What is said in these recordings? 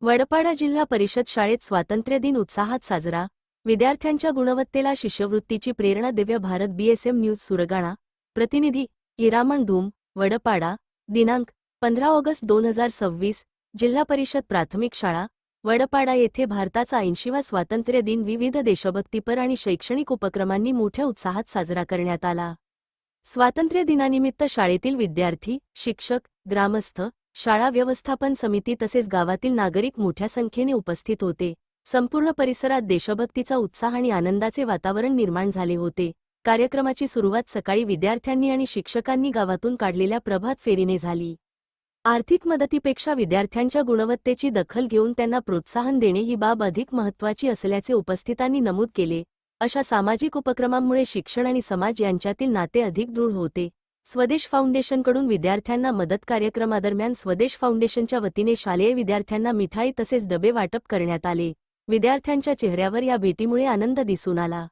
वडपाडा जिल्हा परिषद शाळेत स्वातंत्र्य दिन उत्साहात साजरा. विद्यार्थ्यांच्या गुणवत्तेला शिष्यवृत्तीची प्रेरणा. Divya Bharat BSM news Surgana. प्रतिनिधी हिरामण धूम, वडपाडा. दिनांक 15 ऑगस्ट 2026. जिल्हा परिषद प्राथमिक शाळा वडपाडा येथे भारताचा 80वा स्वातंत्र्य दिन विविध देशभक्तीपर आणि शैक्षणिक उपक्रमांनी मोठ्या उत्साहात साजरा करण्यात आला. स्वातंत्र्य दिनानिमित्त शाळेतील विद्यार्थी, शिक्षक, ग्रामस्थ, शाळा व्यवस्थापन समिती तसेच गावातील नागरिक मोठ्या संख्येने उपस्थित होते. संपूर्ण परिसरात देशभक्तीचा उत्साह आणि आनंदाचे वातावरण निर्माण झाले होते. कार्यक्रमाची सुरुवात सकाळी विद्यार्थ्यांनी आणि शिक्षकांनी गावातून काढलेल्या प्रभात फेरीने झाली. आर्थिक मदतीपेक्षा विद्यार्थ्यांच्या गुणवत्तेची दखल घेऊन त्यांना प्रोत्साहन देणे ही बाब अधिक महत्त्वाची असल्याचे उपस्थितांनी नमूद केले. अशा सामाजिक उपक्रमांमुळे शिक्षण आणि समाज यांच्यातील नाते अधिक दृढ होते. स्वदेश फाउंडेशनकडून विद्यार्थ्यांना मदत. कार्यक्रमादरम्यान स्वदेश फाउंडेशनच्या वतीने शालेय विद्यार्थ्यांना मिठाई तसेच डबे वाटप करण्यात आले. विद्यार्थ्यांच्या चेहऱ्यावर या भेटीमुळे आनंद दिसून आला.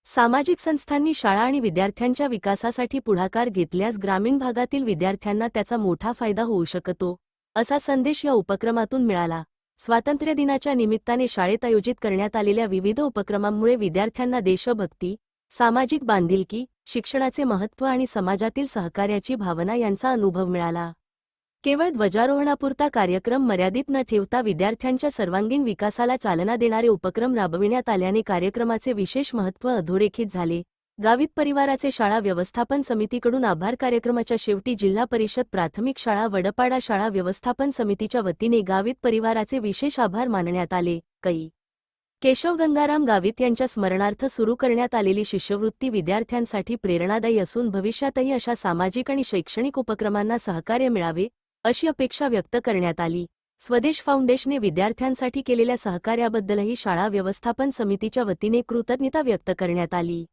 सामाजिक संस्थांनी शाळा आणि विद्यार्थ्यांच्या विकासासाठी पुढाकार घेतल्यास ग्रामीण भागातील विद्यार्थ्यांना त्याचा मोठा फायदा होऊ शकतो, असा संदेश या उपक्रमातून मिळाला. स्वातंत्र्य दिनाच्या निमित्ताने शाळेत आयोजित करण्यात आलेल्या विविध उपक्रमांमुळे विद्यार्थ्यांना देशभक्ती, सामाजिक बांधिलकी, शिक्षणाचे महत्त्व आणि समाजातील सहकार्याची भावना यांचा अनुभव मिळाला. केवळ ध्वजारोहणापुरता कार्यक्रम मर्यादित न ठेवता विद्यार्थ्यांच्या सर्वांगीण विकासाला चालना देणारे उपक्रम राबविण्यात आल्याने कार्यक्रमाचे विशेष महत्त्व अधोरेखित झाले. गावित परिवाराचे शाळा व्यवस्थापन समितीकडून आभार. कार्यक्रमाच्या शेवटी जिल्हा परिषद प्राथमिक शाळा वडपाडा शाळा व्यवस्थापन समितीच्या वतीने गावित परिवाराचे विशेष आभार मानण्यात आले. केशव गंगाराम गावित यांच्या स्मरणार्थ सुरू करण्यात आलेली शिष्यवृत्ती विद्यार्थ्यांसाठी प्रेरणादायी असून भविष्यातही अशा सामाजिक आणि शैक्षणिक उपक्रमांना सहकार्य मिळावे, अशी अपेक्षा व्यक्त करण्यात आली. स्वदेश फाउंडेशनने विद्यार्थ्यांसाठी केलेल्या सहकार्याबद्दलही शाळा व्यवस्थापन समितीच्या वतीने कृतज्ञता व्यक्त करण्यात आली.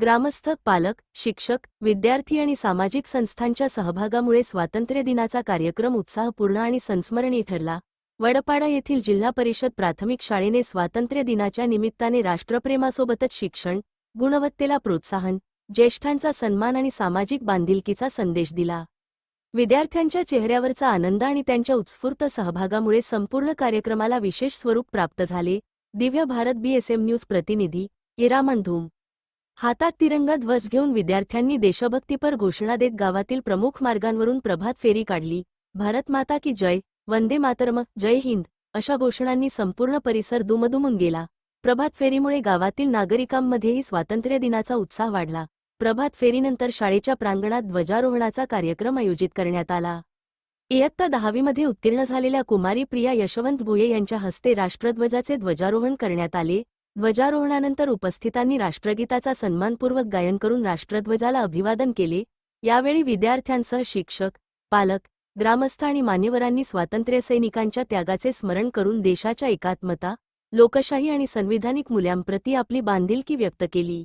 ग्रामस्थ, पालक, शिक्षक, विद्यार्थी आणि सामाजिक संस्थांच्या सहभागामुळे स्वातंत्र्य दिनाचा कार्यक्रम उत्साहपूर्ण आणि संस्मरणीय ठरला. वडपाडा येथील जिल्हा परिषद प्राथमिक शाळेने स्वातंत्र्य दिनाच्या निमित्ताने राष्ट्रप्रेमासोबतच शिक्षण, गुणवत्तेला प्रोत्साहन, ज्येष्ठांचा सन्मान आणि सामाजिक बांधिलकीचा संदेश दिला. विद्यार्थ्यांच्या चेहऱ्यावरचा आनंद आणि त्यांच्या उत्स्फूर्त सहभागामुळे संपूर्ण कार्यक्रमाला विशेष स्वरूप प्राप्त झाले. दिव्य भारत बीएसएम न्यूज प्रतिनिधी हिरामण धूम. हातात तिरंगा ध्वज घेऊन विद्यार्थ्यांनी देशभक्तीपर घोषणा देत गावातील प्रमुख मार्गांवरून प्रभात फेरी काढली. भारत माता की जय, वंदे मातरम, जय हिंद अशा घोषणांनी संपूर्ण परिसर दुमदुमून गेला. प्रभात फेरीमुळे गावातील नागरिकांमध्येही स्वातंत्र्य दिनाचा उत्साह वाढला. प्रभात फेरीनंतर शाळेच्या प्रांगणात ध्वजारोहणाचा कार्यक्रम आयोजित करण्यात आला. इयत्ता 10वी मध्ये उत्तीर्ण झालेल्या कुमारी प्रिया यशवंत भोये यांच्या हस्ते राष्ट्रध्वजाचे ध्वजारोहण करण्यात आले. ध्वजारोहणानंतर उपस्थितांनी राष्ट्रगीताचा सन्मानपूर्वक गायन करून राष्ट्रध्वजाला अभिवादन केले. यावेळी विद्यार्थ्यांसह शिक्षक, पालक, ग्रामस्थ आणि मान्यवरांनी स्वातंत्र्यसैनिकांच्या त्यागाचे स्मरण करून देशाच्या एकात्मता, लोकशाही आणि संविधानिक मूल्यांप्रती आपली बांधिलकी व्यक्त केली.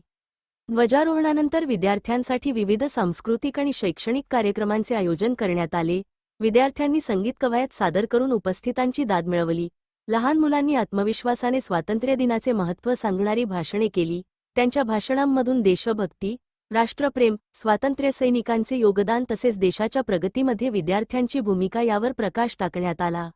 ध्वजारोहणानंतर विद्यार्थ्यांसाठी विविध सांस्कृतिक आणि शैक्षणिक कार्यक्रमांचे आयोजन करण्यात आले. विद्यार्थ्यांनी संगीत कवायत सादर करून उपस्थितांची दाद मिळवली. लहान मुलांनी आत्मविश्वासाने स्वातंत्र्य दिनाचे महत्त्व सांगणारी भाषणे केली. त्यांच्या भाषणांमधून देशभक्ती, राष्ट्रप्रेम, स्वातंत्र्यसैनिकांचे योगदान तसेच देशाच्या प्रगतीमध्ये विद्यार्थ्यांची भूमिका यावर प्रकाश टाकण्यात आला.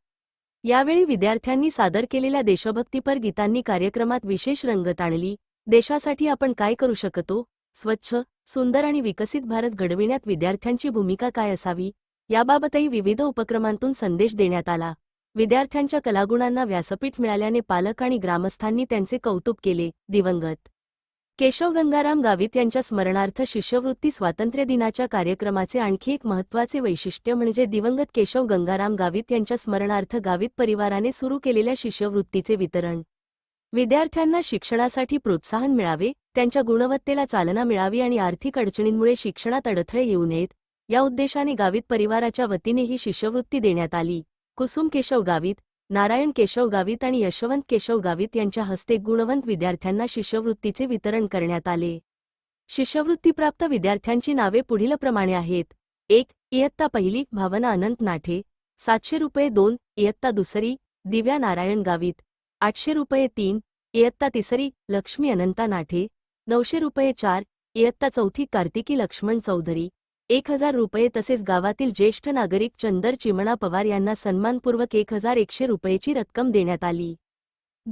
यावेळी विद्यार्थ्यांनी सादर केलेल्या देशभक्तीपर गीतांनी कार्यक्रमात विशेष रंगत आणली. देशासाठी आपण काय करू शकतो, स्वच्छ, सुंदर आणि विकसित भारत घडविण्यात विद्यार्थ्यांची भूमिका काय असावी, याबाबतही विविध उपक्रमांतून संदेश देण्यात आला. विद्यार्थ्यांच्या कलागुणांना व्यासपीठ मिळाल्याने पालक आणि ग्रामस्थांनी त्यांचे कौतुक केले. दिवंगत केशव गंगाराम गावित यांच्या स्मरणार्थ शिष्यवृत्ती. स्वातंत्र्य दिनाच्या कार्यक्रमाचे आणखी एक महत्त्वाचे वैशिष्ट्य म्हणजे दिवंगत केशव गंगाराम गावित यांच्या स्मरणार्थ गावित परिवाराने सुरू केलेल्या शिष्यवृत्तीचे वितरण. विद्यार्थ्यांना शिक्षणासाठी प्रोत्साहन मिळावे, त्यांच्या गुणवत्तेला चालना मिळावी आणि आर्थिक अडचणींमुळे शिक्षणात अडथळे येऊ नयेत, या उद्देशाने गावित परिवाराच्या वतीने ही शिष्यवृत्ती देण्यात आली. कुसुम केशव गावित, नारायण केशव गावित आणि यशवंत केशव गावित यांच्या हस्ते गुणवंत विद्यार्थ्यांना शिष्यवृत्तीचे वितरण करण्यात आले. शिष्यवृत्तीप्राप्त विद्यार्थ्यांची नावे पुढीलप्रमाणे आहेत. 1. इयत्ता पहिली भावना अनंत नाठे, 700 रुपये. 2. इयत्ता दुसरी दिव्या नारायण गावित, 800 रुपये. 3. इयत्ता तिसरी लक्ष्मी अनंता नाठे, 900 रुपये. 4. इयत्ता चौथी कार्तिकी लक्ष्मण चौधरी, 1,000 रुपये तसेच गावातील ज्येष्ठ नागरिक चंदर चिमणा पवार यांना सन्मानपूर्वक 1,100 रुपयेची रक्कम देण्यात आली.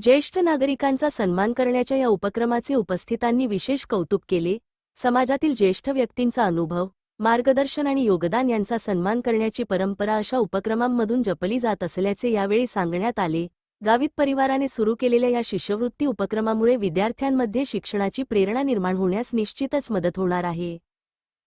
ज्येष्ठ नागरिकांचा सन्मान करण्याच्या या उपक्रमाचे उपस्थितांनी विशेष कौतुक केले. समाजातील ज्येष्ठ व्यक्तींचा अनुभव, मार्गदर्शन आणि योगदान यांचा सन्मान करण्याची परंपरा अशा उपक्रमांमधून जपली जात असल्याचे यावेळी सांगण्यात आले. गावित परिवाराने सुरू केलेल्या या शिष्यवृत्ती उपक्रमामुळे विद्यार्थ्यांमध्ये शिक्षणाची प्रेरणा निर्माण होण्यास निश्चितच मदत होणार आहे.